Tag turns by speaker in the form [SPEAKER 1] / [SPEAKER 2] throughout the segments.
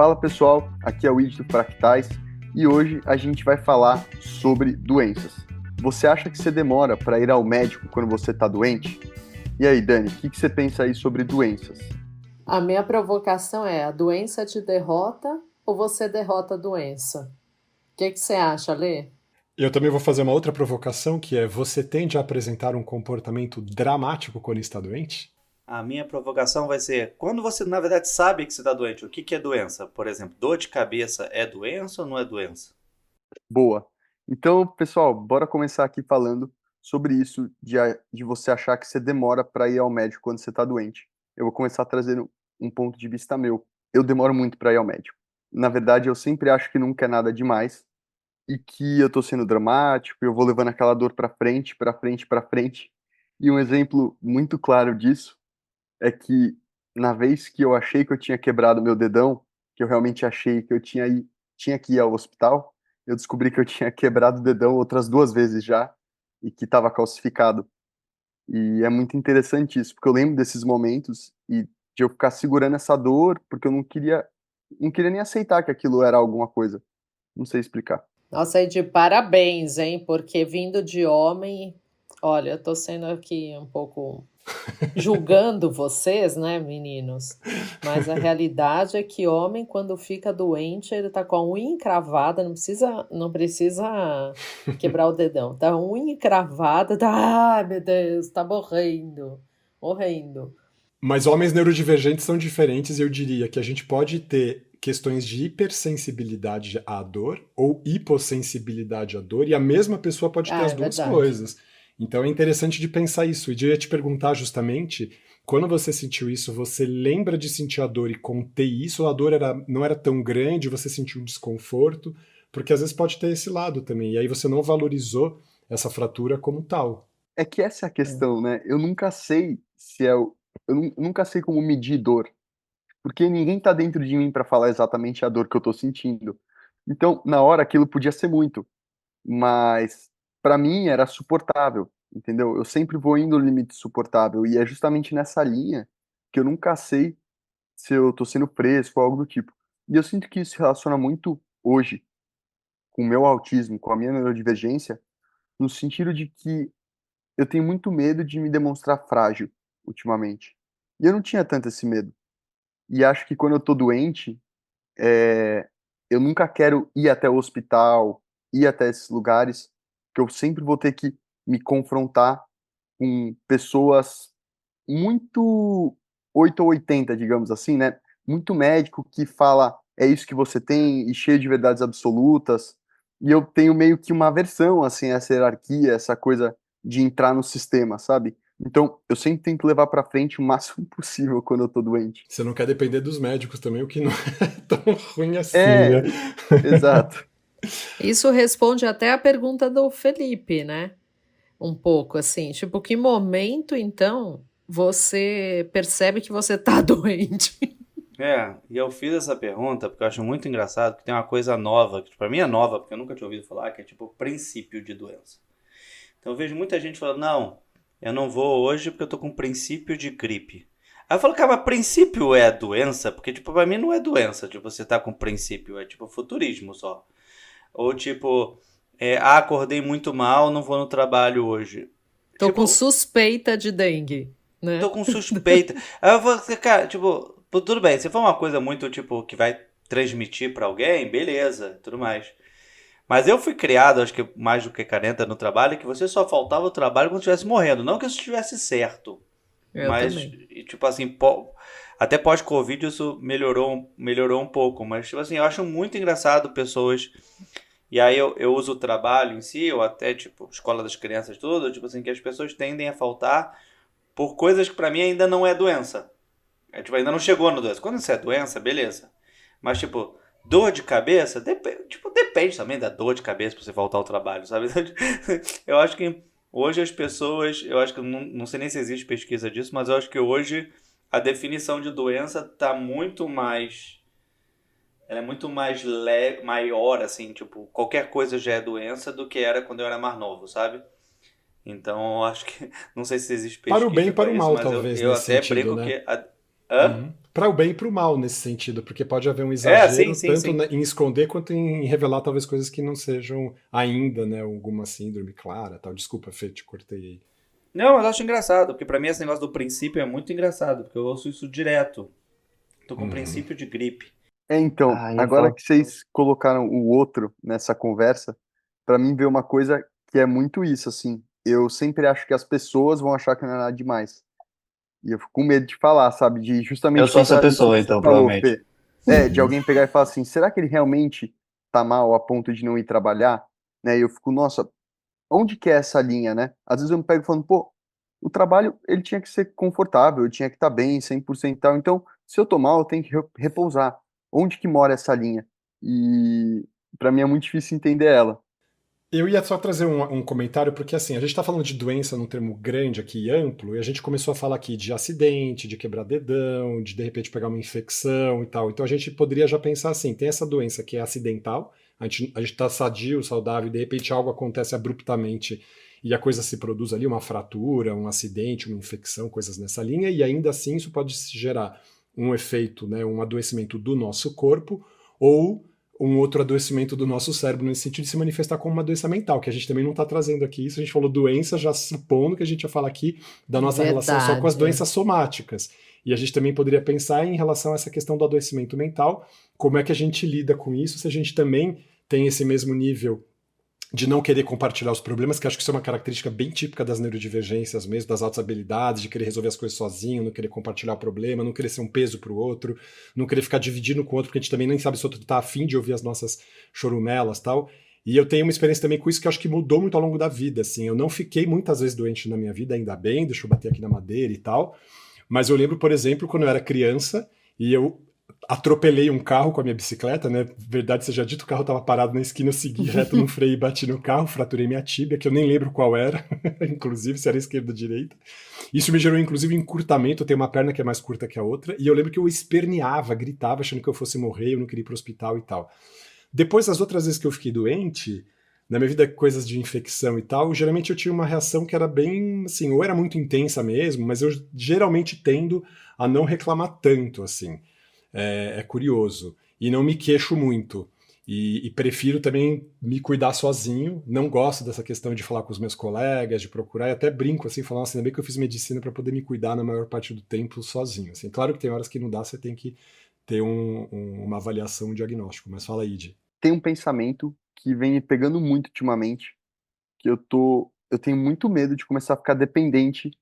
[SPEAKER 1] Fala pessoal, aqui é o Id do Fractais e hoje a gente vai falar sobre doenças. Você acha que você demora para ir ao médico quando você está doente? E aí, Dani, o que você pensa aí sobre doenças?
[SPEAKER 2] A minha provocação é: a doença te derrota ou você derrota a doença? O que você acha, Lê?
[SPEAKER 3] Eu também vou fazer uma outra provocação, que é: você tende a apresentar um comportamento dramático quando está doente?
[SPEAKER 4] A minha provocação vai ser, quando você na verdade sabe que você está doente, o que é doença? Por exemplo, dor de cabeça é doença ou não é doença?
[SPEAKER 1] Boa. Então, pessoal, bora começar aqui falando sobre isso de você achar que você demora para ir ao médico quando você está doente. Eu vou começar trazendo um ponto de vista meu. Eu demoro muito para ir ao médico. Na verdade, eu sempre acho que nunca é nada demais e que eu tô sendo dramático, eu vou levando aquela dor para frente, para frente, para frente. E um exemplo muito claro disso é que na vez que eu achei que eu tinha quebrado meu dedão, que eu realmente achei que tinha que ir ao hospital, eu descobri que eu tinha quebrado o dedão outras duas vezes já e que estava calcificado. E é muito interessante isso, porque eu lembro desses momentos e de eu ficar segurando essa dor, porque eu não queria nem aceitar que aquilo era alguma coisa. Não sei explicar.
[SPEAKER 2] Nossa, e de parabéns, hein? Porque vindo de homem, olha, eu tô sendo aqui um pouco julgando vocês, né, meninos? Mas a realidade é que homem, quando fica doente, ele tá com a unha encravada, não precisa quebrar o dedão. Tá a unha encravada, tá, ai meu Deus, tá morrendo, morrendo.
[SPEAKER 3] Mas homens neurodivergentes são diferentes e eu diria que a gente pode ter questões de hipersensibilidade à dor ou hipossensibilidade à dor e a mesma pessoa pode ter
[SPEAKER 2] Ah,
[SPEAKER 3] as
[SPEAKER 2] é
[SPEAKER 3] duas
[SPEAKER 2] verdade.
[SPEAKER 3] coisas. Então é interessante de pensar isso. E eu ia te perguntar justamente, quando você sentiu isso, você lembra de sentir a dor e conter isso? Ou a dor não era tão grande, você sentiu um desconforto? Porque às vezes pode ter esse lado também. E aí você não valorizou essa fratura como tal.
[SPEAKER 1] É que essa é a
[SPEAKER 2] É.
[SPEAKER 1] questão, né? Eu nunca sei se é o. Nunca sei como medir dor, porque ninguém tá dentro de mim para falar exatamente a dor que eu tô sentindo. Então, na hora, aquilo podia ser muito, mas para mim era suportável, entendeu? Eu sempre vou indo no limite suportável, e é justamente nessa linha que eu nunca sei se eu tô sendo fresco ou algo do tipo. E eu sinto que isso se relaciona muito hoje com o meu autismo, com a minha neurodivergência, no sentido de que eu tenho muito medo de me demonstrar frágil ultimamente. E eu não tinha tanto esse medo. E acho que quando eu tô doente, eu nunca quero ir até o hospital, ir até esses lugares, que eu sempre vou ter que me confrontar com pessoas muito 8 ou 80, digamos assim, né? Muito médico que fala é isso que você tem e cheio de verdades absolutas. E eu tenho meio que uma aversão assim a essa hierarquia, essa coisa de entrar no sistema, sabe? Então, eu sempre tento levar pra frente o máximo possível quando eu tô doente.
[SPEAKER 3] Você não quer depender dos médicos também, o que não é tão ruim assim,
[SPEAKER 1] É,
[SPEAKER 3] né?
[SPEAKER 1] exato.
[SPEAKER 2] Isso responde até a pergunta do Felipe, né? Um pouco assim, tipo, que momento então você percebe que você tá doente?
[SPEAKER 4] E eu fiz essa pergunta porque eu acho muito engraçado que tem uma coisa nova, que pra mim é nova, porque eu nunca tinha ouvido falar, que é tipo princípio de doença. Então eu vejo muita gente falando, não, eu não vou hoje porque eu tô com princípio de gripe. Aí eu falo, cara, mas princípio é doença? Porque, tipo, pra mim não é doença, tipo, você tá com princípio, é tipo futurismo só. Ou tipo, acordei muito mal, não vou no trabalho hoje.
[SPEAKER 2] Tô com
[SPEAKER 4] Tipo,
[SPEAKER 2] suspeita de dengue,
[SPEAKER 4] tô
[SPEAKER 2] né?
[SPEAKER 4] com suspeita. Aí eu falo, cara, tipo, tudo bem, se for uma coisa muito, tipo, que vai transmitir pra alguém, beleza, tudo mais. Mas eu fui criado, acho que mais do que carenta no trabalho, que você só faltava o trabalho quando estivesse morrendo. Não que isso estivesse certo,
[SPEAKER 2] Eu
[SPEAKER 4] mas,
[SPEAKER 2] também.
[SPEAKER 4] tipo assim, até pós-Covid isso melhorou um pouco. Mas, tipo assim, eu acho muito engraçado pessoas. E aí eu uso o trabalho em si, ou até, tipo, escola das crianças, tudo, tipo assim, que as pessoas tendem a faltar por coisas que pra mim ainda não é doença. É, tipo, ainda não chegou na doença. Quando isso é doença, beleza. Mas, tipo, dor de cabeça, depende também da dor de cabeça pra você voltar ao trabalho, sabe? Eu acho que hoje as pessoas, eu acho que não sei nem se existe pesquisa disso, mas eu acho que hoje a definição de doença tá muito mais. Ela é muito mais maior, assim, tipo, qualquer coisa já é doença do que era quando eu era mais novo, sabe? Então, eu acho que. Não sei se existe
[SPEAKER 3] Para o bem e
[SPEAKER 4] pesquisa
[SPEAKER 3] para
[SPEAKER 4] para
[SPEAKER 3] o
[SPEAKER 4] isso,
[SPEAKER 3] mal,
[SPEAKER 4] mas eu,
[SPEAKER 3] talvez,
[SPEAKER 4] eu
[SPEAKER 3] nesse
[SPEAKER 4] até
[SPEAKER 3] sentido,
[SPEAKER 4] brinco
[SPEAKER 3] né?
[SPEAKER 4] que. Hã?
[SPEAKER 3] para o bem e para o mal nesse sentido, porque pode haver um
[SPEAKER 4] Sim,
[SPEAKER 3] exagero
[SPEAKER 4] sim,
[SPEAKER 3] tanto
[SPEAKER 4] sim.
[SPEAKER 3] em esconder quanto em revelar talvez coisas que não sejam ainda, né, alguma síndrome clara, tal. Desculpa, Fê, te cortei aí.
[SPEAKER 4] Não, eu acho engraçado, porque pra mim esse negócio do princípio é muito engraçado, porque eu ouço isso direto. Tô com
[SPEAKER 3] Uhum.
[SPEAKER 4] princípio de gripe.
[SPEAKER 1] Então,
[SPEAKER 5] Ah, eu
[SPEAKER 1] agora
[SPEAKER 5] falo.
[SPEAKER 1] que vocês colocaram o outro nessa conversa, pra mim veio uma coisa que é muito isso, assim. Eu sempre acho que as pessoas vão achar que não é nada demais. E eu fico com medo de falar, sabe? De
[SPEAKER 5] Eu
[SPEAKER 1] justamente
[SPEAKER 5] sou essa
[SPEAKER 1] pensar nisso
[SPEAKER 5] pessoa,
[SPEAKER 1] que você
[SPEAKER 5] então,
[SPEAKER 1] falou,
[SPEAKER 5] provavelmente.
[SPEAKER 1] Fê. De alguém pegar e falar assim, será que ele realmente tá mal a ponto de não ir trabalhar? Né? E eu fico, nossa, onde que é essa linha, né? Às vezes eu me pego falando, pô, o trabalho, ele tinha que ser confortável, eu tinha que estar bem, 100% e tal. Então, se eu tô mal, eu tenho que repousar. Onde que mora essa linha? E pra mim é muito difícil entender ela.
[SPEAKER 3] Eu ia só trazer um comentário, porque assim, a gente está falando de doença num termo grande aqui e amplo, e a gente começou a falar aqui de acidente, de quebrar dedão, de repente pegar uma infecção e tal. Então a gente poderia já pensar assim: tem essa doença que é acidental, a gente tá sadio, saudável, e de repente algo acontece abruptamente e a coisa se produz ali, uma fratura, um acidente, uma infecção, coisas nessa linha, e ainda assim isso pode gerar um efeito, né, um adoecimento do nosso corpo, ou um outro adoecimento do nosso cérebro nesse sentido de se manifestar como uma doença mental, que a gente também não está trazendo aqui isso. A gente falou doença, já supondo que a gente ia falar aqui da nossa relação só com as
[SPEAKER 2] Verdade.
[SPEAKER 3] doenças somáticas. E a gente também poderia pensar em relação a essa questão do adoecimento mental, como é que a gente lida com isso, se a gente também tem esse mesmo nível de não querer compartilhar os problemas, que acho que isso é uma característica bem típica das neurodivergências mesmo, das altas habilidades, de querer resolver as coisas sozinho, não querer compartilhar o problema, não querer ser um peso para o outro, não querer ficar dividindo com o outro, porque a gente também nem sabe se o outro está afim de ouvir as nossas chorumelas e tal. E eu tenho uma experiência também com isso que eu acho que mudou muito ao longo da vida, assim. Eu não fiquei muitas vezes doente na minha vida, ainda bem, deixa eu bater aqui na madeira e tal, mas eu lembro, por exemplo, quando eu era criança e eu atropelei um carro com a minha bicicleta, né? Verdade seja dito, o carro estava parado na esquina, eu segui reto no freio e bati no carro, fraturei minha tíbia, que eu nem lembro qual era, inclusive, se era esquerda ou direita. Isso me gerou, inclusive, um encurtamento, eu tenho uma perna que é mais curta que a outra, e eu lembro que eu esperneava, gritava, achando que eu fosse morrer, eu não queria ir para o hospital e tal. Depois, as outras vezes que eu fiquei doente, na minha vida, coisas de infecção e tal, geralmente eu tinha uma reação que era bem, assim, ou era muito intensa mesmo, mas eu geralmente tendo a não reclamar tanto, assim. É curioso. E não me queixo muito. E prefiro também me cuidar sozinho. Não gosto dessa questão de falar com os meus colegas, de procurar, e até brinco assim, falando assim, ainda bem que eu fiz medicina para poder me cuidar na maior parte do tempo sozinho. Assim, claro que tem horas que não dá, você tem que ter uma avaliação, um diagnóstico. Mas fala aí, Di.
[SPEAKER 1] Tem um pensamento que vem me pegando muito ultimamente, que eu tenho muito medo de começar a ficar dependente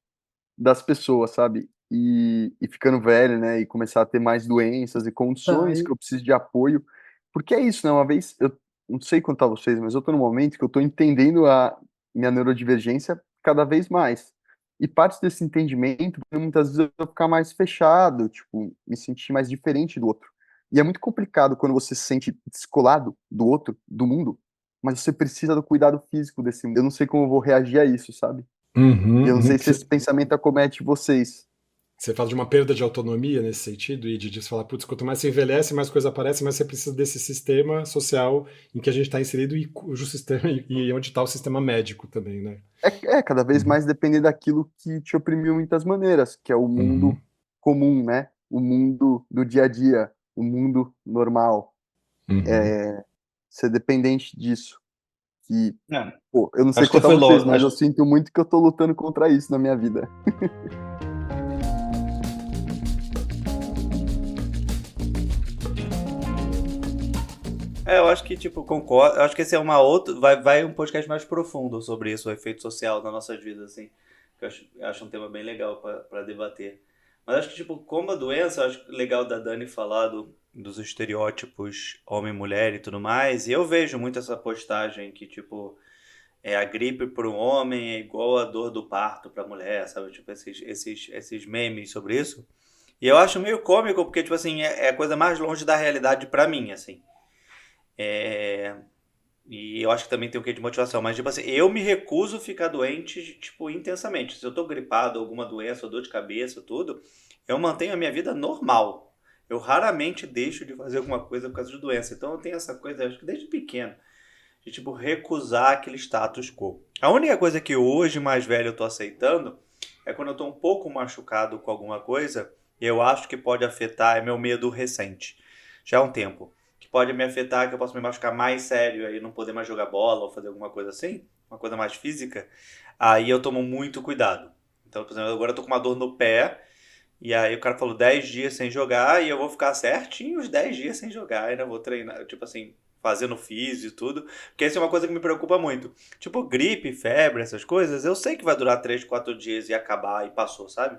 [SPEAKER 1] das pessoas, sabe? E ficando velho, né? E começar a ter mais doenças e condições
[SPEAKER 2] Ai.
[SPEAKER 1] que eu preciso de apoio. Porque é isso, né? Uma vez, eu não sei quanto a vocês, mas eu tô num momento que eu tô entendendo a minha neurodivergência cada vez mais. E parte desse entendimento, muitas vezes eu ficar mais fechado, tipo, me sentir mais diferente do outro. E é muito complicado quando você se sente descolado do outro, do mundo, mas você precisa do cuidado físico desse mundo. Eu não sei como eu vou reagir a isso, sabe? E
[SPEAKER 3] Uhum,
[SPEAKER 1] eu não
[SPEAKER 3] uhum.
[SPEAKER 1] sei se esse pensamento acomete vocês.
[SPEAKER 3] Você fala de uma perda de autonomia nesse sentido, e de falar, putz, quanto mais você envelhece, mais coisa aparece, mais você precisa desse sistema social em que a gente está inserido e cujo sistema e onde está o sistema médico também, né?
[SPEAKER 1] Cada vez
[SPEAKER 3] Uhum,
[SPEAKER 1] mais depender daquilo que te oprimiu muitas maneiras, que é o mundo
[SPEAKER 3] uhum,
[SPEAKER 1] comum, né? O mundo do dia a dia, o mundo normal.
[SPEAKER 3] uhum.
[SPEAKER 1] Ser dependente disso. Que,
[SPEAKER 5] É,
[SPEAKER 1] pô, eu não sei
[SPEAKER 5] acho que você
[SPEAKER 1] quanto a
[SPEAKER 5] foi
[SPEAKER 1] vocês,
[SPEAKER 5] longe.
[SPEAKER 1] mas eu sinto muito que eu tô lutando contra isso na minha vida.
[SPEAKER 4] Eu acho que, tipo, concordo. Eu acho que esse é uma outra. Vai um podcast mais profundo sobre isso, o efeito social nas nossas vidas, assim. Que eu acho um tema bem legal pra debater. Mas acho que, tipo, como a doença, eu acho legal da Dani falar dos estereótipos homem-mulher e tudo mais. E eu vejo muito essa postagem que, tipo, a gripe para um homem é igual a dor do parto pra mulher, sabe? Tipo, esses memes sobre isso. E eu acho meio cômico, porque, tipo assim, é a coisa mais longe da realidade pra mim, assim. É, e eu acho que também tem um quê de motivação. Mas, tipo assim, eu me recuso a ficar doente, tipo, intensamente. Se eu tô gripado, alguma doença, ou dor de cabeça, tudo, eu mantenho a minha vida normal. Eu raramente deixo de fazer alguma coisa por causa de doença. Então eu tenho essa coisa, acho que desde pequeno, de, tipo, recusar aquele status quo. A única coisa que hoje, mais velho, eu tô aceitando é quando eu tô um pouco machucado com alguma coisa, eu acho que pode afetar, é meu medo recente, já há um tempo, que pode me afetar, que eu posso me machucar mais sério, aí não poder mais jogar bola ou fazer alguma coisa assim, uma coisa mais física, aí eu tomo muito cuidado. Então, por exemplo, agora eu tô com uma dor no pé, e aí o cara falou 10 dias sem jogar, e eu vou ficar certinho os 10 dias sem jogar, ainda vou treinar, tipo assim, fazendo físio e tudo, porque essa é uma coisa que me preocupa muito. Tipo, gripe, febre, essas coisas, eu sei que vai durar 3 4 dias e acabar e passou, sabe?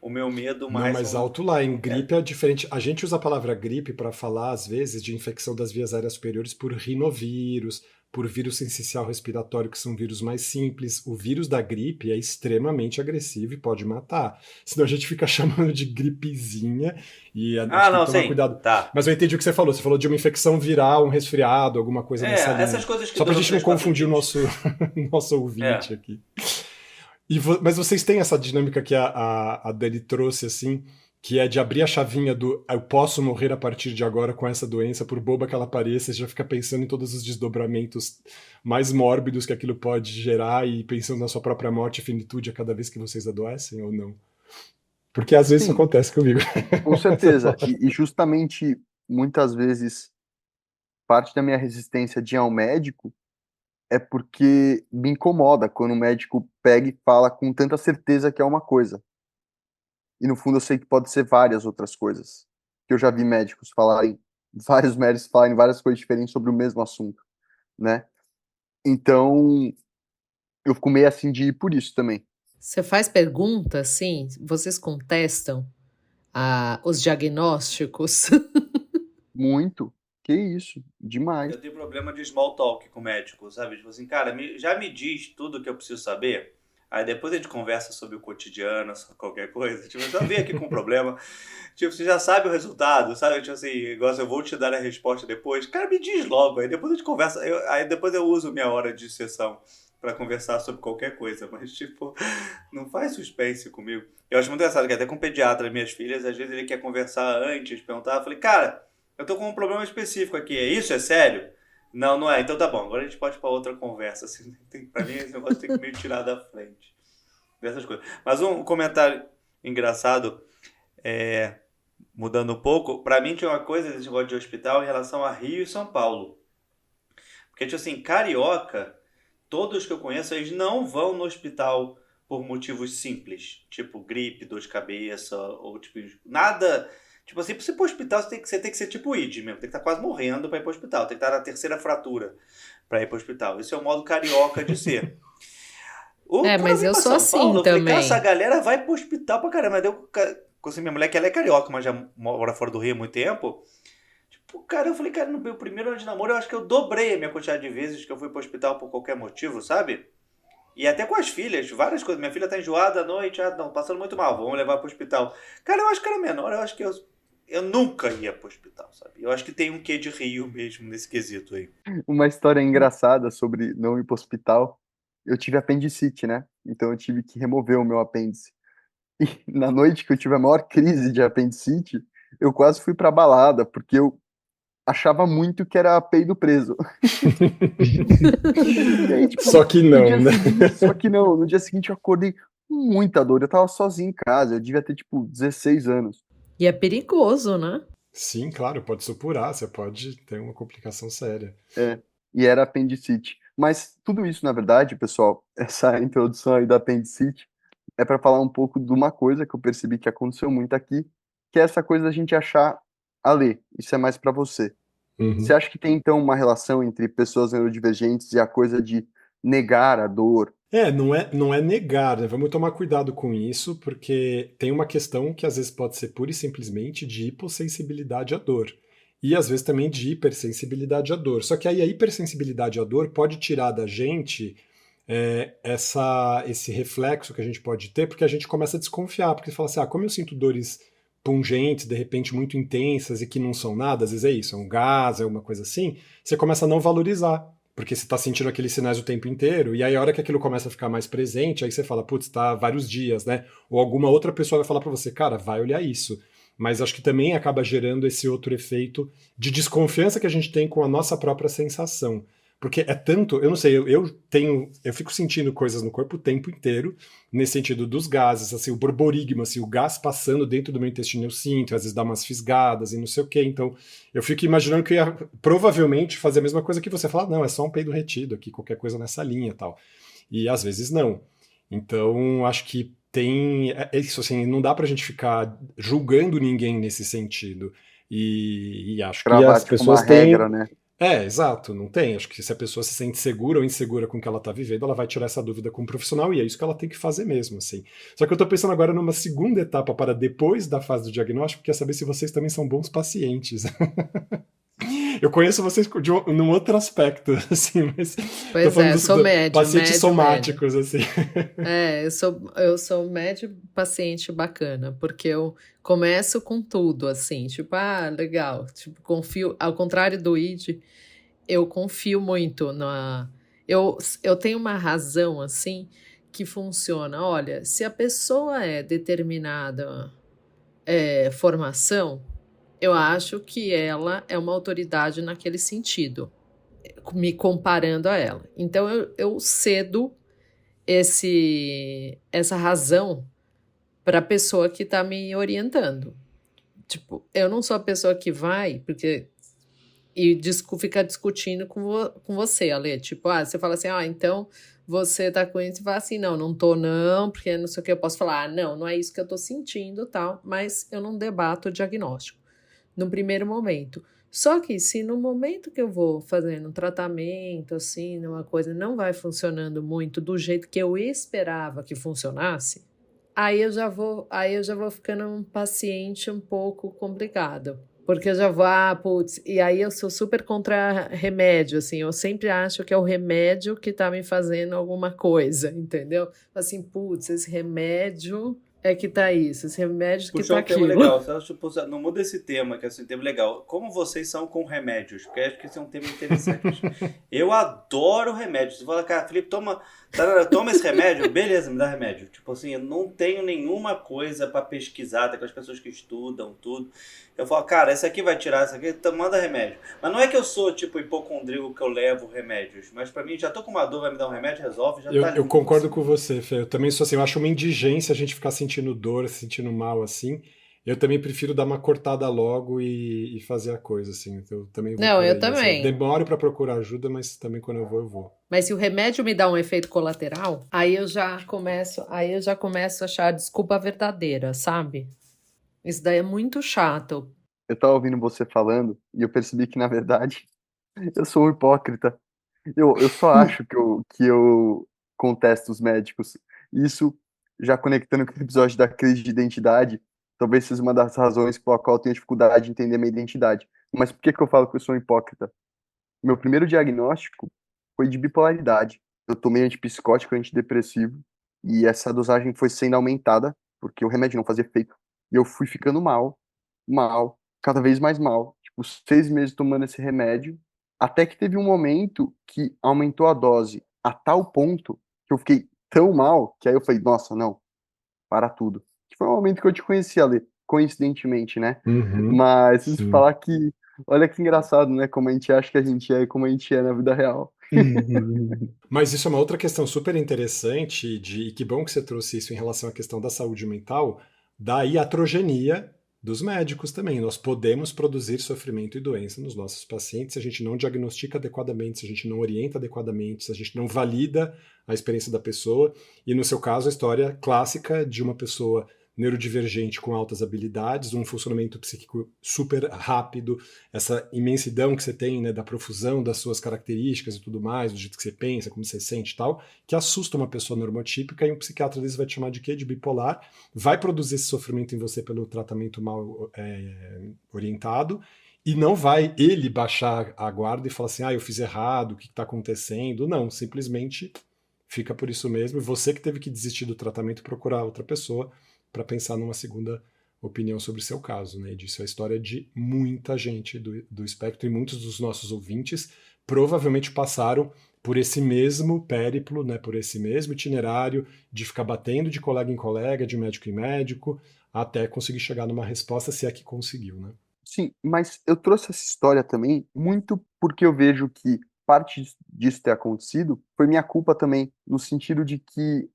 [SPEAKER 4] O meu medo
[SPEAKER 3] Não,
[SPEAKER 4] mais
[SPEAKER 3] mas
[SPEAKER 4] são...
[SPEAKER 3] alto lá, em
[SPEAKER 4] É.
[SPEAKER 3] gripe é diferente. A gente usa a palavra gripe para falar, às vezes, de infecção das vias aéreas superiores por rinovírus, por vírus sensicial respiratório, que são vírus mais simples. O vírus da gripe é extremamente agressivo e pode matar. Senão a gente fica chamando de gripezinha e a
[SPEAKER 4] Ah,
[SPEAKER 3] gente tem
[SPEAKER 4] não,
[SPEAKER 3] que tomar
[SPEAKER 4] sim,
[SPEAKER 3] cuidado.
[SPEAKER 4] tá.
[SPEAKER 3] Mas eu entendi o que você falou. Você falou de uma infecção viral, um resfriado, alguma coisa nessa
[SPEAKER 4] É,
[SPEAKER 3] linha.
[SPEAKER 4] essas coisas que
[SPEAKER 3] Só para a
[SPEAKER 4] duram
[SPEAKER 3] gente não
[SPEAKER 4] 3 4
[SPEAKER 3] confundir o
[SPEAKER 4] dias.
[SPEAKER 3] nosso ouvinte
[SPEAKER 4] É.
[SPEAKER 3] aqui. Mas vocês têm essa dinâmica que a Dani trouxe, assim, que é de abrir a chavinha do eu posso morrer a partir de agora com essa doença, por boba que ela pareça, você já fica pensando em todos os desdobramentos mais mórbidos que aquilo pode gerar e pensando na sua própria morte e finitude a cada vez que vocês adoecem ou não? Porque às vezes isso
[SPEAKER 1] Sim,
[SPEAKER 3] acontece comigo.
[SPEAKER 1] com certeza. E justamente, muitas vezes, parte da minha resistência de ir ao médico é porque me incomoda quando o médico pega e fala com tanta certeza que é uma coisa. E no fundo eu sei que pode ser várias outras coisas. Que eu já vi vários médicos falarem várias coisas diferentes sobre o mesmo assunto, né? Então, eu fico meio assim de ir por isso também.
[SPEAKER 2] Você faz pergunta, sim? Vocês contestam os diagnósticos?
[SPEAKER 1] Muito. Que isso, demais.
[SPEAKER 4] Eu tenho problema de small talk com o médico, sabe? Tipo assim, cara, já me diz tudo que eu preciso saber. Aí depois a gente conversa sobre o cotidiano, sobre qualquer coisa. Tipo, eu já vim aqui com um problema. Tipo, você já sabe o resultado, sabe? Tipo assim, igual assim, eu vou te dar a resposta depois. Cara, me diz logo. Aí depois a gente conversa. Aí depois eu uso minha hora de sessão pra conversar sobre qualquer coisa. Mas, tipo, não faz suspense comigo. Eu acho muito engraçado que até com o pediatra, minhas filhas, às vezes ele quer conversar antes, perguntar. Eu falei, cara, eu tô com um problema específico aqui. É isso? É sério? Não, não é. Então tá bom. Agora a gente pode ir pra outra conversa. Assim, pra mim, esse negócio tem que meio tirar da frente. Dessas coisas. Mas um comentário engraçado, mudando um pouco, pra mim tinha uma coisa desse negócio de hospital em relação a Rio e São Paulo. Porque, tipo assim, carioca, todos que eu conheço, eles não vão no hospital por motivos simples. Tipo, gripe, dor de cabeça, ou tipo, nada. Tipo assim, pra você ir pro hospital, você tem que ser tipo ID mesmo. Tem que estar quase morrendo pra ir pro hospital. Tem que estar na terceira fratura pra ir pro hospital. Esse é o modo carioca de ser. Quando eu
[SPEAKER 2] Mas
[SPEAKER 4] vim
[SPEAKER 2] eu
[SPEAKER 4] pra
[SPEAKER 2] sou
[SPEAKER 4] São Paulo,
[SPEAKER 2] assim
[SPEAKER 4] eu falei, cara, essa
[SPEAKER 2] também.
[SPEAKER 4] galera vai pro hospital pra caramba. Consegui minha mulher, que ela é carioca, mas já mora fora do Rio há muito tempo. Tipo, cara, eu falei, cara, no meu primeiro ano de namoro, eu acho que eu dobrei a minha quantidade de vezes que eu fui pro hospital por qualquer motivo, sabe? E até com as filhas, várias coisas. Minha filha tá enjoada à noite, não, passando muito mal, vamos levar pro hospital. Cara, eu acho que era menor, eu acho que eu nunca ia pro hospital, sabe? Eu acho que tem um quê de Rio mesmo nesse quesito aí.
[SPEAKER 1] Uma história engraçada sobre não ir pro hospital. Eu tive apendicite, né? Então eu tive que remover o meu apêndice. E na noite que eu tive a maior crise de apendicite, eu quase fui pra balada, porque eu achava muito que era peido preso. E aí, tipo,
[SPEAKER 3] Só que
[SPEAKER 1] no
[SPEAKER 3] não,
[SPEAKER 1] dia
[SPEAKER 3] né?
[SPEAKER 1] seguinte, só que não, no dia seguinte eu acordei com muita dor. Eu tava sozinho em casa, eu devia ter, tipo, 16 anos.
[SPEAKER 2] E é perigoso, né?
[SPEAKER 3] Sim, claro, pode supurar, você pode ter uma complicação séria.
[SPEAKER 1] É, e era apendicite. Mas tudo isso, na verdade, pessoal, essa introdução aí da apendicite, é para falar um pouco de uma coisa que eu percebi que aconteceu muito aqui, que é essa coisa da gente achar a ler. Isso é mais para você. Você
[SPEAKER 3] Uhum.
[SPEAKER 1] acha que tem, então, uma relação entre pessoas neurodivergentes e a coisa de negar a dor?
[SPEAKER 3] Não é negar, né? Vamos tomar cuidado com isso, porque tem uma questão que às vezes pode ser pura e simplesmente de hipossensibilidade à dor. E às vezes também de hipersensibilidade à dor. Só que aí a hipersensibilidade à dor pode tirar da gente esse reflexo que a gente pode ter, porque a gente começa a desconfiar, porque fala assim, como eu sinto dores pungentes, de repente muito intensas e que não são nada, às vezes é isso, é um gás, é uma coisa assim, você começa a não valorizar. Porque você está sentindo aqueles sinais o tempo inteiro, e aí a hora que aquilo começa a ficar mais presente, aí você fala, putz, tá vários dias, né? Ou alguma outra pessoa vai falar para você, cara, vai olhar isso. Mas acho que também acaba gerando esse outro efeito de desconfiança que a gente tem com a nossa própria sensação. Porque é tanto, eu não sei, eu fico sentindo coisas no corpo o tempo inteiro, nesse sentido dos gases, assim, o borborigma, assim, o gás passando dentro do meu intestino eu sinto, às vezes dá umas fisgadas e não sei o quê, então eu fico imaginando que eu ia provavelmente fazer a mesma coisa que você falar, não, é só um peido retido aqui, qualquer coisa nessa linha e tal. E às vezes não. Então, acho que é isso, assim, não dá pra gente ficar julgando ninguém nesse sentido. E acho que
[SPEAKER 1] Cravar
[SPEAKER 3] as
[SPEAKER 1] tipo uma
[SPEAKER 3] pessoas têm.
[SPEAKER 1] regra, né?
[SPEAKER 3] Exato, não tem. Acho que se a pessoa se sente segura ou insegura com o que ela tá vivendo, ela vai tirar essa dúvida com o profissional e é isso que ela tem que fazer mesmo, assim. Só que eu tô pensando agora numa segunda etapa para depois da fase do diagnóstico, que é saber se vocês também são bons pacientes. Eu conheço vocês num outro aspecto, assim, mas tô
[SPEAKER 2] Pois
[SPEAKER 3] falando
[SPEAKER 2] é,
[SPEAKER 3] dos
[SPEAKER 2] sou médio,
[SPEAKER 3] pacientes
[SPEAKER 2] médio, médio.
[SPEAKER 3] somáticos, assim.
[SPEAKER 2] Eu sou médio paciente bacana, porque eu começo com tudo, assim, tipo, legal, tipo, confio, ao contrário do ID, eu confio muito na. Eu tenho uma razão, assim, que funciona. Olha, se a pessoa é determinada formação, eu acho que ela é uma autoridade naquele sentido, me comparando a ela. Então eu cedo essa razão para a pessoa que está me orientando. Tipo, eu não sou a pessoa que vai, porque fica discutindo com você, Ale. Tipo, você fala assim, então você tá com isso e fala assim, não, não tô não, porque não sei o que, eu posso falar, não, não é isso que eu tô sentindo, tal, mas eu não debato o diagnóstico no primeiro momento. Só que se no momento que eu vou fazendo um tratamento, assim, uma coisa não vai funcionando muito do jeito que eu esperava que funcionasse, aí eu já vou ficando um paciente um pouco complicado. Porque eu já vou, putz, e aí eu sou super contra remédio, assim, eu sempre acho que é o remédio que tá me fazendo alguma coisa, entendeu? Assim, putz, esse remédio é que tá isso, esse remédio que tá
[SPEAKER 4] Puxou um tema
[SPEAKER 2] aquilo.
[SPEAKER 4] legal. Tipo, não muda esse tema, que é um tema legal. Como vocês são com remédios? Porque acho que esse é um tema interessante. Eu adoro remédios. Você fala, cara, Felipe, toma esse remédio. Beleza, me dá remédio. Tipo assim, eu não tenho nenhuma coisa pra pesquisar, tem aquelas pessoas que estudam tudo. Eu falo, cara, esse aqui vai tirar, esse aqui, então manda remédio. Mas não é que eu sou, tipo, hipocondríaco que eu levo remédios. Mas pra mim, já tô com uma dor, vai me dar um remédio, resolve, já tá
[SPEAKER 3] Eu
[SPEAKER 4] limpo,
[SPEAKER 3] concordo
[SPEAKER 4] assim.
[SPEAKER 3] com você, Fê. Eu também sou assim, eu acho uma indigência a gente ficar sentindo dor, se sentindo mal assim. Eu também prefiro dar uma cortada logo e fazer a coisa, assim. Então, eu também vou
[SPEAKER 2] Não,
[SPEAKER 3] por
[SPEAKER 2] eu
[SPEAKER 3] aí. Assim, eu
[SPEAKER 2] também.
[SPEAKER 3] demoro para procurar ajuda, mas também quando eu vou, eu vou.
[SPEAKER 2] Mas se o remédio me dá um efeito colateral, aí eu já começo a achar a desculpa verdadeira, sabe? Isso daí é muito chato.
[SPEAKER 1] Eu tava ouvindo você falando e eu percebi que, na verdade, eu sou um hipócrita. Eu só acho que eu contesto os médicos. Isso, já conectando com o episódio da crise de identidade, talvez seja uma das razões pela qual eu tenho dificuldade de entender minha identidade. Mas por que que eu falo que eu sou um hipócrita? Meu primeiro diagnóstico foi de bipolaridade. Eu tomei antipsicótico, antidepressivo, e essa dosagem foi sendo aumentada, porque o remédio não fazia efeito. E eu fui ficando mal, cada vez mais mal. Tipo, 6 meses tomando esse remédio, até que teve um momento que aumentou a dose a tal ponto que eu fiquei tão mal, que aí eu falei, nossa, não, para tudo. Que foi o momento que eu te conheci, Ale, coincidentemente, né?
[SPEAKER 3] Uhum,
[SPEAKER 1] Mas se
[SPEAKER 3] sim.
[SPEAKER 1] falar que, olha que engraçado, né? Como a gente acha que a gente é e como a gente é na vida real.
[SPEAKER 3] Mas isso é uma outra questão super interessante e que bom que você trouxe isso em relação à questão da saúde mental, da iatrogenia dos médicos também. Nós podemos produzir sofrimento e doença nos nossos pacientes se a gente não diagnostica adequadamente, se a gente não orienta adequadamente, se a gente não valida a experiência da pessoa. E no seu caso, a história clássica de uma pessoa neurodivergente com altas habilidades, um funcionamento psíquico super rápido, essa imensidão que você tem, né, da profusão das suas características e tudo mais, do jeito que você pensa, como você sente e tal, que assusta uma pessoa normotípica e um psiquiatra às vezes vai te chamar de quê? De bipolar, vai produzir esse sofrimento em você pelo tratamento mal orientado e não vai ele baixar a guarda e falar assim, eu fiz errado, o que está acontecendo? Não, simplesmente fica por isso mesmo e você que teve que desistir do tratamento e procurar outra pessoa para pensar numa segunda opinião sobre o seu caso, né? E disso é a história de muita gente do espectro e muitos dos nossos ouvintes provavelmente passaram por esse mesmo périplo, né? Por esse mesmo itinerário de ficar batendo de colega em colega, de médico em médico, até conseguir chegar numa resposta, se é que conseguiu, né?
[SPEAKER 1] Sim, mas eu trouxe essa história também muito porque eu vejo que parte disso ter acontecido foi minha culpa também, no sentido de que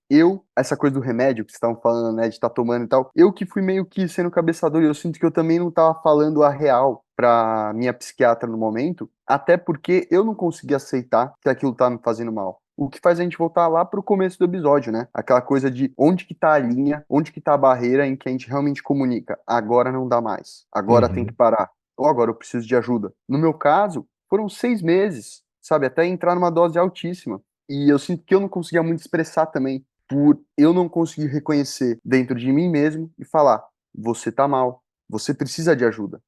[SPEAKER 1] essa coisa do remédio que vocês estavam falando, né, de estar tomando e tal, eu que fui meio que sendo cabeçador, e eu sinto que eu também não estava falando a real pra minha psiquiatra no momento, até porque eu não consegui aceitar que aquilo tá me fazendo mal. O que faz a gente voltar lá pro começo do episódio, né? Aquela coisa de onde que tá a linha, onde que tá a barreira em que a gente realmente comunica. Agora não dá mais. Agora tem que
[SPEAKER 3] Uhum.
[SPEAKER 1] parar. Ou agora eu preciso de ajuda. No meu caso, foram 6 meses, sabe? Até entrar numa dose altíssima. E eu sinto que eu não conseguia muito expressar também, por eu não conseguir reconhecer dentro de mim mesmo e falar: você tá mal, você precisa de ajuda.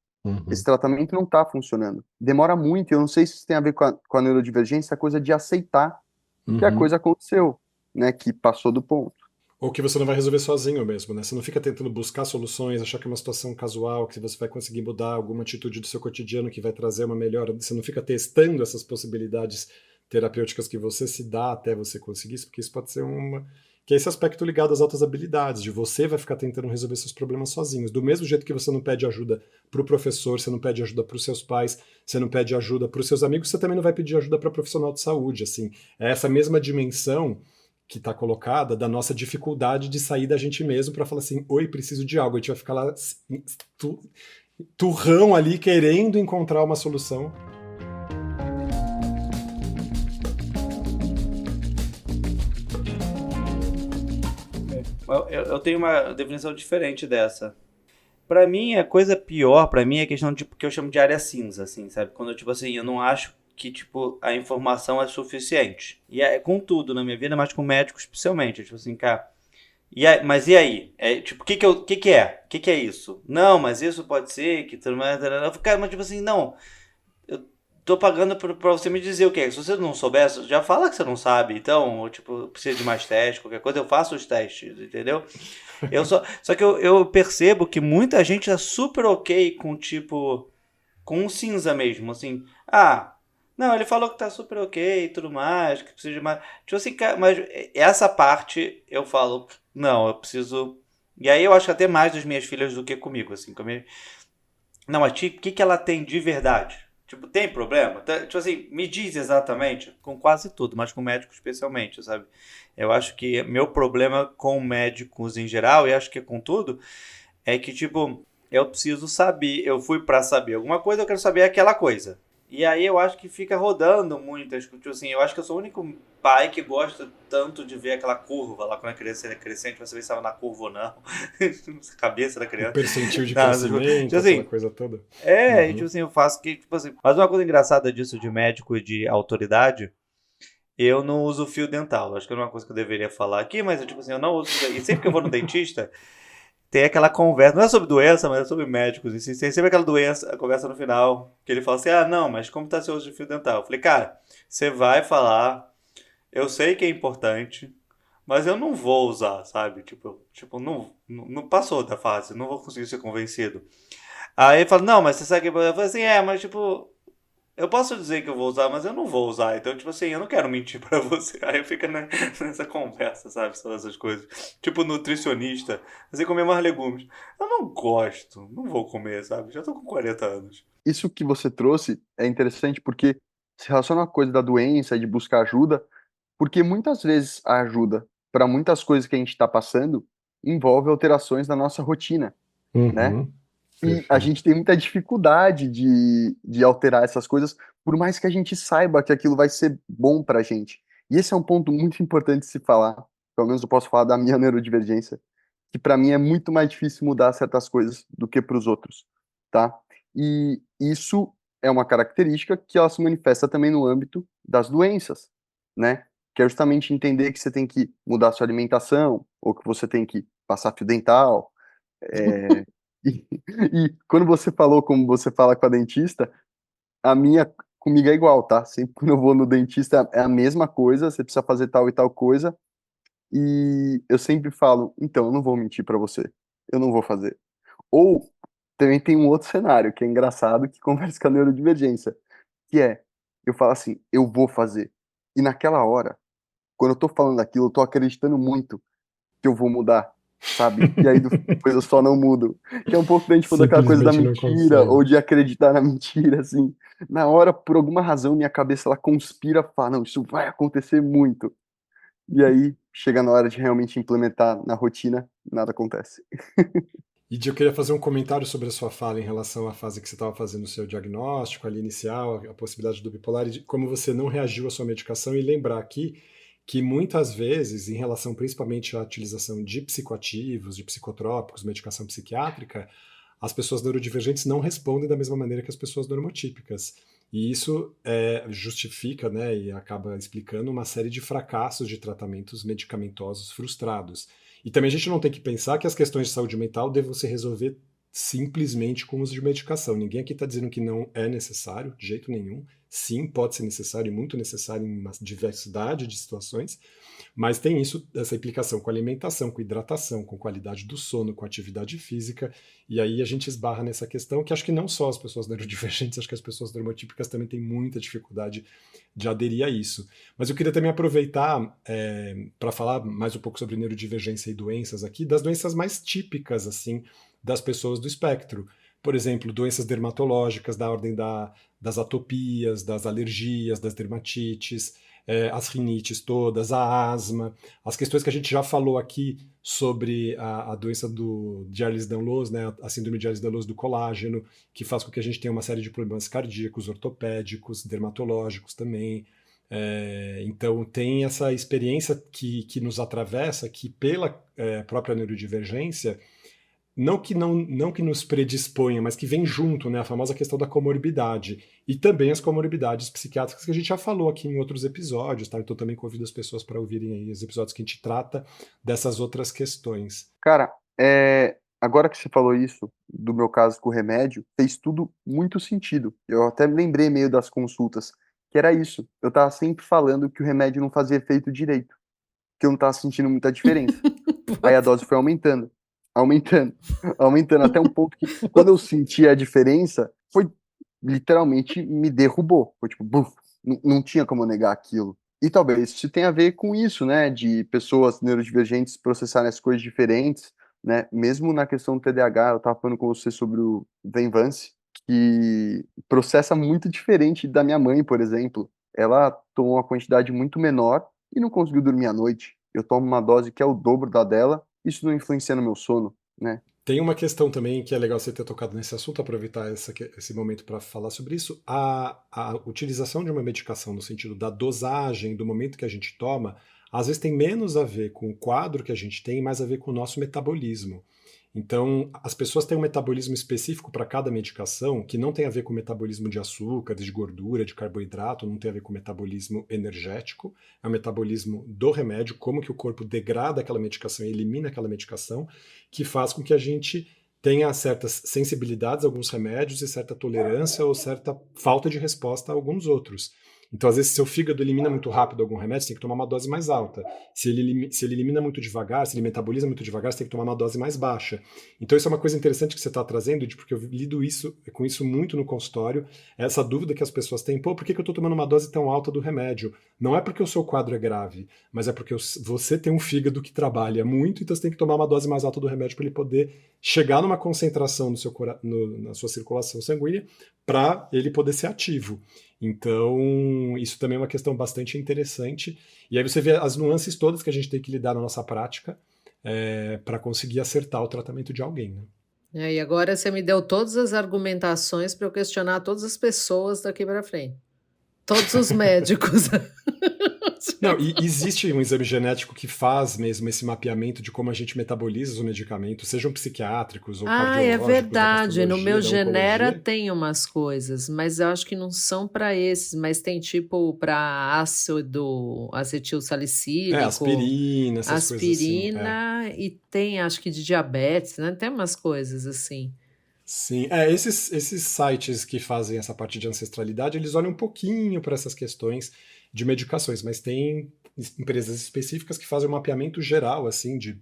[SPEAKER 1] Esse
[SPEAKER 3] Uhum.
[SPEAKER 1] tratamento não tá funcionando. Demora muito, eu não sei se isso tem a ver com a neurodivergência, a coisa de aceitar que a
[SPEAKER 3] Uhum.
[SPEAKER 1] coisa aconteceu, né? Que passou do ponto.
[SPEAKER 3] Ou que você não vai resolver sozinho mesmo, né? Você não fica tentando buscar soluções, achar que é uma situação casual, que você vai conseguir mudar alguma atitude do seu cotidiano que vai trazer uma melhora. Você não fica testando essas possibilidades terapêuticas que você se dá até você conseguir isso, porque isso pode ser uma. Que é esse aspecto ligado às altas habilidades, de você vai ficar tentando resolver seus problemas sozinhos. Do mesmo jeito que você não pede ajuda para o professor, você não pede ajuda para os seus pais, você não pede ajuda para os seus amigos, você também não vai pedir ajuda para profissional de saúde. Assim, é essa mesma dimensão que está colocada da nossa dificuldade de sair da gente mesmo para falar assim, oi, preciso de algo. A gente vai ficar lá turrão ali querendo encontrar uma solução.
[SPEAKER 4] Eu tenho uma definição diferente dessa. Pra mim, a coisa pior, pra mim, é a questão de que eu chamo de área cinza, assim, sabe? Quando, tipo assim, eu não acho que, tipo, a informação é suficiente. E é com tudo na minha vida, mas com médico especialmente. Tipo assim, cara, mas e aí? Tipo, o que é? O que é isso? Não, mas isso pode ser que tudo mais. Cara, mas tipo assim, não. Eu tô pagando pra você me dizer o que é. Se você não soubesse, já fala que você não sabe. Então, tipo, precisa de mais testes, qualquer coisa, eu faço os testes, entendeu? Só que eu percebo que muita gente é super ok com, tipo, com um cinza mesmo, assim. Ah, não, ele falou que tá super ok e tudo mais, que precisa de mais. Tipo assim, mas essa parte eu falo, não, eu preciso. E aí eu acho que até mais das minhas filhas do que comigo, assim. Não, mas tipo, o que ela tem de verdade? Tipo, tem problema? Tipo assim, me diz exatamente. Com quase tudo, mas com médico especialmente, sabe? Eu acho que meu problema com médicos em geral, e acho que com tudo, é que, tipo, eu preciso saber, eu fui pra saber alguma coisa, eu quero saber aquela coisa. E aí eu acho que fica rodando muitas, tipo assim, eu acho que eu sou o único pai que gosta tanto de ver aquela curva lá quando a criança é crescente, pra saber se estava na curva ou não. Cabeça da
[SPEAKER 3] O
[SPEAKER 4] criança.
[SPEAKER 3] percentil de
[SPEAKER 4] Não, tipo
[SPEAKER 3] crescimento, aquela
[SPEAKER 4] assim,
[SPEAKER 3] coisa toda.
[SPEAKER 4] e tipo
[SPEAKER 3] Uhum.
[SPEAKER 4] assim, eu faço que, tipo assim, mas uma coisa engraçada disso de médico e de autoridade, eu não uso fio dental. Acho que não é uma coisa que eu deveria falar aqui, mas tipo assim, eu não uso. E sempre que eu vou no dentista, tem aquela conversa, não é sobre doença, mas é sobre médicos. E tem sempre aquela doença, a conversa no final, que ele fala assim: ah, não, mas como tá seu uso de fio dental? Eu falei, cara, você vai falar, eu sei que é importante, mas eu não vou usar, sabe? Tipo não passou da fase, não vou conseguir ser convencido. Aí ele fala, não, mas você sabe que. Eu falei assim, mas tipo, eu posso dizer que eu vou usar, mas eu não vou usar. Então, tipo assim, eu não quero mentir pra você. Aí fica nessa conversa, sabe? Sobre essas coisas. Tipo, nutricionista. Você comer mais legumes. Eu não gosto. Não vou comer, sabe? Já tô com 40 anos.
[SPEAKER 1] Isso que você trouxe é interessante porque se relaciona à coisa da doença e de buscar ajuda, porque muitas vezes a ajuda para muitas coisas que a gente está passando envolve alterações na nossa rotina, né?
[SPEAKER 3] Uhum.
[SPEAKER 1] E a
[SPEAKER 3] Perfeito.
[SPEAKER 1] gente tem muita dificuldade de alterar essas coisas, por mais que a gente saiba que aquilo vai ser bom pra gente. E esse é um ponto muito importante de se falar, pelo menos eu posso falar da minha neurodivergência, que pra mim é muito mais difícil mudar certas coisas do que para os outros, tá? E isso é uma característica que ela se manifesta também no âmbito das doenças, né? Que é justamente entender que você tem que mudar a sua alimentação, ou que você tem que passar fio dental, é, e quando você falou como você fala com a dentista, a minha comigo é igual, tá? Sempre quando eu vou no dentista é a mesma coisa, você precisa fazer tal e tal coisa, e eu sempre falo, então, eu não vou mentir pra você, eu não vou fazer. Ou também tem um outro cenário que é engraçado, que conversa com a neurodivergência, que é, eu falo assim, eu vou fazer. E naquela hora, quando eu tô falando aquilo, eu tô acreditando muito que eu vou mudar, sabe? E aí depois eu só não mudo. Que é um pouco da gente falou daquela coisa da
[SPEAKER 3] Simplesmente não
[SPEAKER 1] mentira, ou
[SPEAKER 3] consegue.
[SPEAKER 1] de acreditar na mentira, assim. Na hora, por alguma razão, minha cabeça ela conspira, fala, não, isso vai acontecer muito. E aí, chega na hora de realmente implementar na rotina, nada acontece.
[SPEAKER 3] E eu queria fazer um comentário sobre a sua fala em relação à fase que você estava fazendo o seu diagnóstico ali inicial, a possibilidade do bipolar, e de como você não reagiu à sua medicação, e lembrar aqui que muitas vezes, em relação principalmente à utilização de psicoativos, de psicotrópicos, medicação psiquiátrica, as pessoas neurodivergentes não respondem da mesma maneira que as pessoas normotípicas. E isso justifica, né, e acaba explicando uma série de fracassos de tratamentos medicamentosos frustrados. E também a gente não tem que pensar que as questões de saúde mental devam se resolver simplesmente com o uso de medicação. Ninguém aqui está dizendo que não é necessário, de jeito nenhum. Sim, pode ser necessário e muito necessário em uma diversidade de situações, mas tem isso, essa implicação com alimentação, com hidratação, com qualidade do sono, com atividade física, e aí a gente esbarra nessa questão que acho que não só as pessoas neurodivergentes, acho que as pessoas normotípicas também têm muita dificuldade de aderir a isso. Mas eu queria também aproveitar para falar mais um pouco sobre neurodivergência e doenças aqui, das doenças mais típicas, assim, das pessoas do espectro. Por exemplo, doenças dermatológicas da ordem das atopias, das alergias, das dermatites, as rinites todas, a asma, as questões que a gente já falou aqui sobre a doença de Ehlers-Danlos, né, a síndrome de Ehlers-Danlos do colágeno, que faz com que a gente tenha uma série de problemas cardíacos, ortopédicos, dermatológicos também. Então tem essa experiência que nos atravessa, que pela própria neurodivergência, não que nos predisponha, mas que vem junto, né, a famosa questão da comorbidade. E também as comorbidades psiquiátricas que a gente já falou aqui em outros episódios, tá? Então também convido as pessoas para ouvirem aí os episódios que a gente trata dessas outras questões.
[SPEAKER 1] Cara, agora que você falou isso, do meu caso com o remédio, fez tudo muito sentido. Eu até me lembrei meio das consultas, que era isso. Eu tava sempre falando que o remédio não fazia efeito direito, que eu não tava sentindo muita diferença. Aí a dose foi aumentando, aumentando, aumentando, até um ponto que, quando eu senti a diferença, foi literalmente me derrubou. Foi tipo, buf, não tinha como negar aquilo. E talvez isso tenha a ver com isso, né, de pessoas neurodivergentes processarem as coisas diferentes, né, mesmo na questão do TDAH, eu tava falando com você sobre o Venvance, que processa muito diferente da minha mãe, por exemplo. Ela tomou uma quantidade muito menor e não conseguiu dormir à noite. Eu tomo uma dose que é o dobro da dela, isso não influencia no meu sono, né?
[SPEAKER 3] Tem uma questão também que é legal você ter tocado nesse assunto, aproveitar esse momento para falar sobre isso. A utilização de uma medicação no sentido da dosagem, do momento que a gente toma, às vezes tem menos a ver com o quadro que a gente tem, mais a ver com o nosso metabolismo. Então, as pessoas têm um metabolismo específico para cada medicação, que não tem a ver com o metabolismo de açúcar, de gordura, de carboidrato, não tem a ver com o metabolismo energético, é o metabolismo do remédio, como que o corpo degrada aquela medicação e elimina aquela medicação, que faz com que a gente tenha certas sensibilidades a alguns remédios e certa tolerância ou certa falta de resposta a alguns outros. Então, às vezes, se seu fígado elimina muito rápido algum remédio, você tem que tomar uma dose mais alta. Se ele elimina muito devagar, se ele metaboliza muito devagar, você tem que tomar uma dose mais baixa. Então, isso é uma coisa interessante que você está trazendo, porque eu lido com isso muito no consultório, essa dúvida que as pessoas têm, pô, por que eu estou tomando uma dose tão alta do remédio? Não é porque o seu quadro é grave, mas é porque você tem um fígado que trabalha muito, então você tem que tomar uma dose mais alta do remédio para ele poder chegar numa concentração na sua circulação sanguínea para ele poder ser ativo. Então, isso também é uma questão bastante interessante. E aí você vê as nuances todas que a gente tem que lidar na nossa prática para conseguir acertar o tratamento de alguém, né?
[SPEAKER 2] E agora você me deu todas as argumentações para eu questionar todas as pessoas daqui para frente. Todos os médicos.
[SPEAKER 3] Não, e existe um exame genético que faz mesmo esse mapeamento de como a gente metaboliza os medicamentos, sejam psiquiátricos ou cardiológicos.
[SPEAKER 2] É verdade. No meu
[SPEAKER 3] da
[SPEAKER 2] Genera
[SPEAKER 3] oncologia.
[SPEAKER 2] tem umas coisas, mas eu acho que não são para esses, mas tem tipo para ácido acetilsalicílico,
[SPEAKER 3] Aspirina, essas coisas assim.
[SPEAKER 2] aspirina e tem acho que de diabetes, né? Tem umas coisas assim.
[SPEAKER 3] Sim, esses sites que fazem essa parte de ancestralidade, eles olham um pouquinho para essas questões de medicações, mas tem empresas específicas que fazem um mapeamento geral, assim, de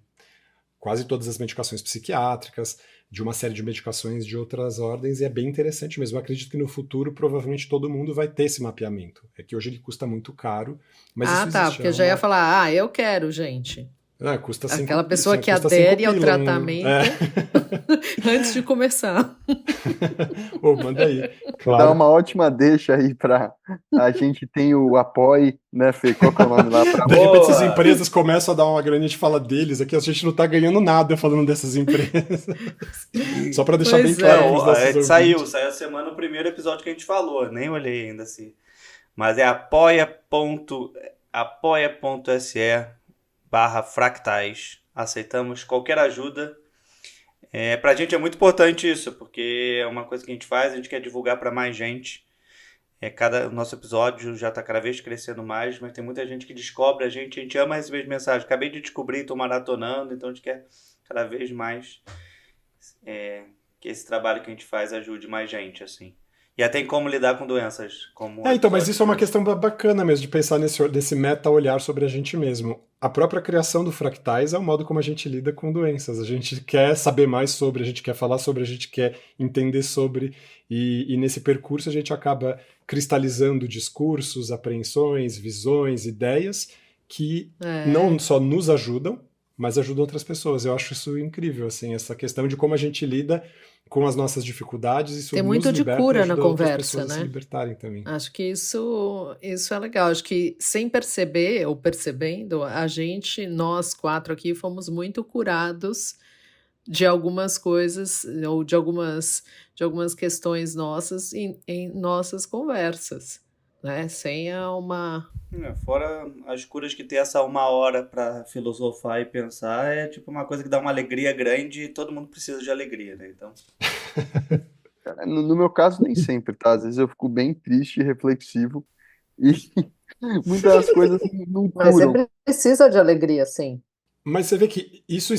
[SPEAKER 3] quase todas as medicações psiquiátricas, de uma série de medicações de outras ordens, e é bem interessante mesmo. Eu acredito que no futuro, provavelmente, todo mundo vai ter esse mapeamento. É que hoje ele custa muito caro, mas isso existe.
[SPEAKER 2] Porque eu já ia falar, eu quero, gente.
[SPEAKER 3] Custa
[SPEAKER 2] Aquela
[SPEAKER 3] 5,
[SPEAKER 2] pessoa que
[SPEAKER 3] custa 5
[SPEAKER 2] adere ao
[SPEAKER 3] pila.
[SPEAKER 2] tratamento antes de começar.
[SPEAKER 3] Manda aí.
[SPEAKER 1] Dá
[SPEAKER 3] Claro.
[SPEAKER 1] uma ótima deixa aí pra... A gente tem o Apoie, né, Fê? Qual que é o nome lá?
[SPEAKER 3] De repente essas
[SPEAKER 4] Boa!
[SPEAKER 3] empresas começam a dar uma grana e a gente fala deles. Aqui a gente não tá ganhando nada falando dessas empresas. Só para deixar bem
[SPEAKER 2] Pois
[SPEAKER 3] claro
[SPEAKER 2] é.
[SPEAKER 3] para os nossos ouvintes.
[SPEAKER 4] Saiu a semana o primeiro episódio que a gente falou, nem olhei ainda assim. Mas é apoia.se/fractais. Aceitamos qualquer ajuda. Pra gente é muito importante isso, porque é uma coisa que a gente faz, a gente quer divulgar para mais gente. O nosso episódio já está cada vez crescendo mais, mas tem muita gente que descobre a gente ama receber as mensagens. Acabei de descobrir, estou maratonando, então a gente quer cada vez mais que esse trabalho que a gente faz ajude mais gente, assim. E até em como lidar com doenças.
[SPEAKER 3] Então, mas isso é uma questão bacana mesmo, de pensar nesse meta-olhar sobre a gente mesmo. A própria criação do Fractais é o modo como a gente lida com doenças. A gente quer saber mais sobre, a gente quer falar sobre, a gente quer entender sobre, e nesse percurso a gente acaba cristalizando discursos, apreensões, visões, ideias que não só nos ajudam, mas ajudam outras pessoas. Eu acho isso incrível, assim, essa questão de como a gente lida com as nossas dificuldades. Isso
[SPEAKER 2] Tem
[SPEAKER 3] nos
[SPEAKER 2] muito de
[SPEAKER 3] liberta e
[SPEAKER 2] cura
[SPEAKER 3] ajuda
[SPEAKER 2] na
[SPEAKER 3] outras
[SPEAKER 2] conversa,
[SPEAKER 3] pessoas a se
[SPEAKER 2] né?
[SPEAKER 3] libertarem também.
[SPEAKER 2] Acho que isso é legal. Acho que sem perceber ou percebendo, nós 4 aqui, fomos muito curados de algumas coisas ou de algumas questões nossas em nossas conversas, né? Sem uma...
[SPEAKER 4] Fora as curas que tem essa 1 hora para filosofar e pensar, é tipo uma coisa que dá uma alegria grande e todo mundo precisa de alegria, né? Então...
[SPEAKER 1] No meu caso, nem sempre, tá? Às vezes eu fico bem triste e reflexivo e muitas das coisas não
[SPEAKER 2] Mas
[SPEAKER 1] curam.
[SPEAKER 2] você precisa de alegria, sim.
[SPEAKER 3] Mas você vê que isso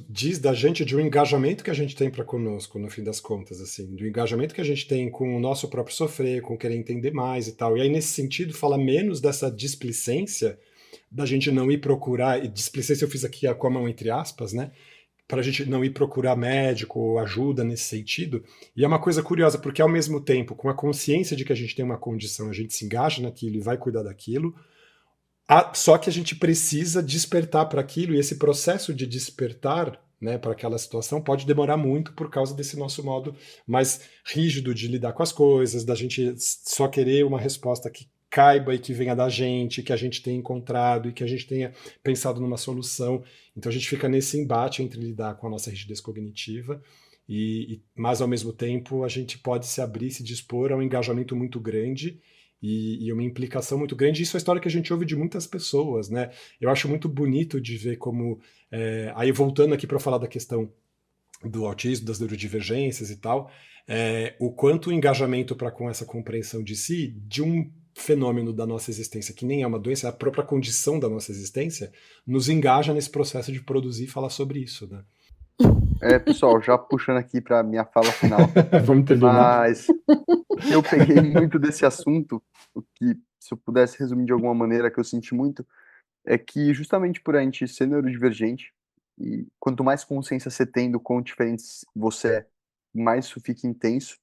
[SPEAKER 3] diz da gente de um engajamento que a gente tem para conosco, no fim das contas, assim, do engajamento que a gente tem com o nosso próprio sofrer, com querer entender mais e tal. E aí, nesse sentido, fala menos dessa displicência da gente não ir procurar, e displicência eu fiz aqui com a mão entre aspas, né? Para a gente não ir procurar médico ou ajuda nesse sentido. E é uma coisa curiosa, porque ao mesmo tempo, com a consciência de que a gente tem uma condição, a gente se engaja naquilo e vai cuidar daquilo. Só que a gente precisa despertar para aquilo, e esse processo de despertar, né, para aquela situação pode demorar muito por causa desse nosso modo mais rígido de lidar com as coisas, da gente só querer uma resposta que caiba e que venha da gente, que a gente tenha encontrado e que a gente tenha pensado numa solução. Então a gente fica nesse embate entre lidar com a nossa rigidez cognitiva mas ao mesmo tempo a gente pode se abrir, se dispor a um engajamento muito grande e uma implicação muito grande. Isso é a história que a gente ouve de muitas pessoas, né? Eu acho muito bonito de ver como... aí voltando aqui para falar da questão do autismo, das neurodivergências e tal, o quanto o engajamento com essa compreensão de si, de um fenômeno da nossa existência, que nem é uma doença, é a própria condição da nossa existência, nos engaja nesse processo de produzir e falar sobre isso, né?
[SPEAKER 1] Pessoal, já puxando aqui para minha fala final,
[SPEAKER 3] Vamos terminar.
[SPEAKER 1] mas eu peguei muito desse assunto, o que, se eu pudesse resumir de alguma maneira, que eu senti muito, é que justamente por a gente ser neurodivergente, e quanto mais consciência você tem do quão diferente você é, mais isso fica intenso,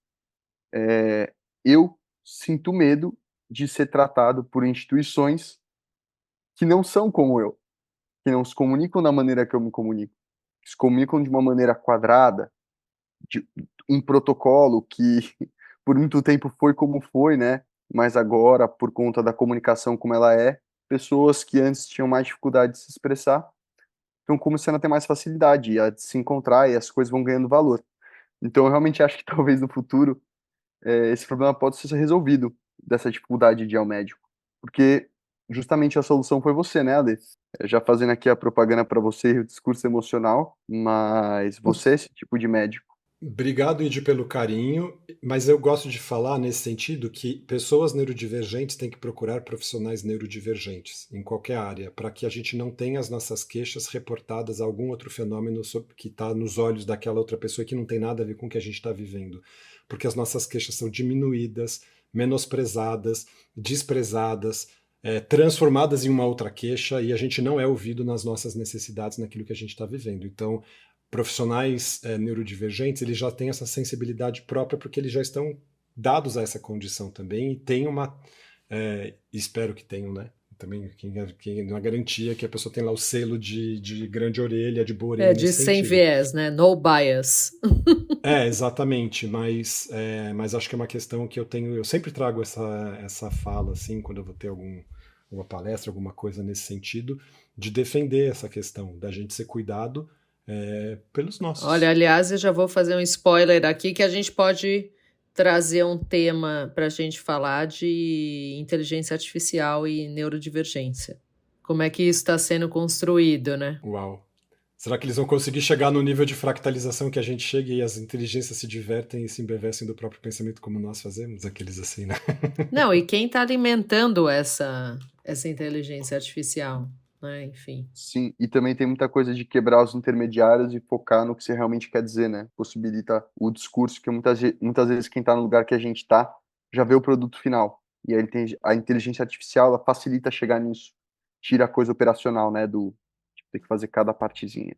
[SPEAKER 1] eu sinto medo de ser tratado por instituições que não são como eu, que não se comunicam da maneira que eu me comunico, que se comunicam de uma maneira quadrada, de um protocolo que por muito tempo foi como foi, né? Mas agora, por conta da comunicação como ela é, pessoas que antes tinham mais dificuldade de se expressar estão começando a ter mais facilidade a se encontrar e as coisas vão ganhando valor. Então, eu realmente acho que talvez no futuro esse problema pode ser resolvido dessa dificuldade de ir ao médico, porque justamente a solução foi você, né, Ale? Já fazendo aqui a propaganda para você e o discurso emocional, mas você é esse tipo de médico.
[SPEAKER 3] Obrigado, Id, pelo carinho, mas eu gosto de falar nesse sentido que pessoas neurodivergentes têm que procurar profissionais neurodivergentes em qualquer área, para que a gente não tenha as nossas queixas reportadas a algum outro fenômeno que está nos olhos daquela outra pessoa que não tem nada a ver com o que a gente está vivendo. Porque as nossas queixas são diminuídas, menosprezadas, desprezadas, transformadas em uma outra queixa, e a gente não é ouvido nas nossas necessidades, naquilo que a gente está vivendo. Então, profissionais neurodivergentes, eles já têm essa sensibilidade própria porque eles já estão dados a essa condição também e tem espero que tenham, né? Também quem não é garantia que a pessoa tem lá o selo de grande orelha, de boa orelha.
[SPEAKER 2] De sem viés, né? No bias.
[SPEAKER 3] Exatamente, mas acho que é uma questão que eu sempre trago essa fala, assim, quando eu vou ter alguma palestra, alguma coisa nesse sentido, de defender essa questão, da gente ser cuidado pelos nossos.
[SPEAKER 2] Olha, aliás, eu já vou fazer um spoiler aqui, que a gente pode trazer um tema para a gente falar de inteligência artificial e neurodivergência. Como é que isso está sendo construído, né?
[SPEAKER 3] Uau! Será que eles vão conseguir chegar no nível de fractalização que a gente chega e as inteligências se divertem e se embevecem do próprio pensamento como nós fazemos? Aqueles assim, né?
[SPEAKER 2] Não, e quem está alimentando essa inteligência artificial, né? Enfim.
[SPEAKER 1] Sim, e também tem muita coisa de quebrar os intermediários e focar no que você realmente quer dizer, né? Possibilita o discurso, que muitas vezes quem está no lugar que a gente está já vê o produto final. E aí a inteligência artificial, ela facilita chegar nisso. Tira a coisa operacional, né? Ter que fazer cada partezinha.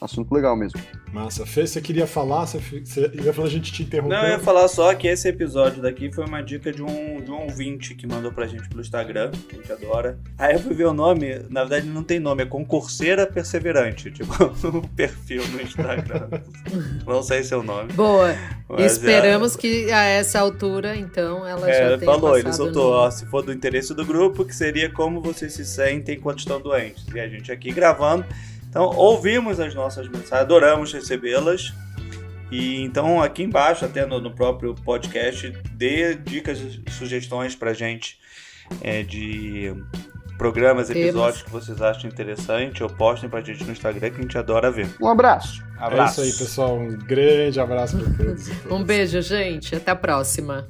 [SPEAKER 1] Assunto legal mesmo.
[SPEAKER 3] Massa. Fê, você queria falar? Você ia falar, a gente te interrompeu?
[SPEAKER 4] Não, eu ia falar só que esse episódio daqui foi uma dica de um ouvinte que mandou pra gente pelo Instagram, que a gente adora. Aí eu fui ver o nome, na verdade não tem nome, é Concurseira Perseverante, tipo, um perfil no Instagram. Não sei seu nome.
[SPEAKER 2] Boa. Esperamos que a essa altura, então, ela já tenha
[SPEAKER 4] falou, ele
[SPEAKER 2] passado
[SPEAKER 4] soltou, se for do interesse do grupo, que seria como vocês se sentem quando estão doentes. E a gente aqui gravando. Então, ouvimos as nossas mensagens, adoramos recebê-las. E então, aqui embaixo, até no próprio podcast, dê dicas e sugestões pra gente de programas, episódios que vocês acham interessante, ou postem pra gente no Instagram, que a gente adora ver.
[SPEAKER 1] Um abraço.
[SPEAKER 3] É isso aí, pessoal. Um grande abraço pra todos.
[SPEAKER 2] Um beijo, gente. Até a próxima.